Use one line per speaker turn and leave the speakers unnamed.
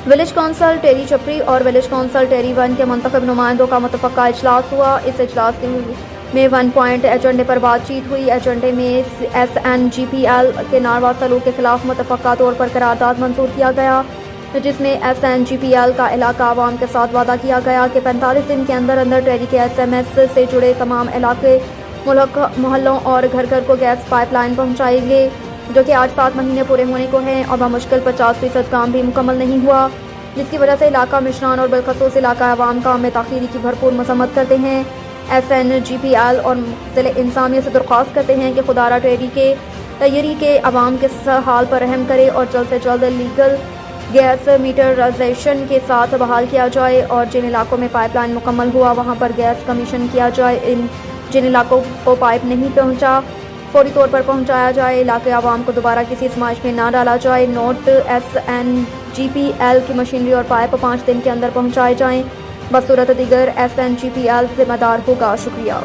Village council टेरी चपरी और village council टेरी 1 के मुंतखब नुमाइंदों का मुतफ़क्का इजलास हुआ। इस इजलास में 1 पॉइंट एजेंडे पर बातचीत हुई। एजेंडे में SNGPL के नारवा सलूक के खिलाफ मुतफ़क्का तौर पर करारदाद मंजूर किया गया, जिसमें SNGPL का इलाका आवाम के साथ वादा किया गया कि 45 दिन के अंदर अंदर टेरी के SMS से जुड़े तमाम इलाके, मोहल्लों और घर घर को गैस पाइपलाइन पहुँचाएंगे, जो कि 8-7 महीने पूरे होने को हैं और बमुश्किल 50% काम भी मुकम्मल नहीं हुआ, जिसकी वजह से इलाका मिशरान और बिलखसूस इलाका अवाम काम में ताख़ीरी की भरपूर मज़म्मत करते हैं। SNGPL और ज़िले इंसानिया से दरख्वास्त करते हैं कि खुदारा टेरी के तैयारी के अवाम के हाल पर रहम करे और जल्द से जल्द लीगल गैस मीटराइजेशन के साथ बहाल किया जाए और जिन इलाकों में पाइपलाइन मुकम्मल हुआ वहाँ पर गैस कमीशन किया जाए। जिन इलाकों को पाइप नहीं पहुँचा फौरी तौर पर पहुँचाया जाए। इलाके आवाम को दोबारा किसी आजमाइश में ना डाला जाए। नोट SNGPL की मशीनरी और पाइप 5 दिन के अंदर पहुँचाए जाएँ। बसूरत दीगर SNGPL जिम्मेदार होगा। शुक्रिया।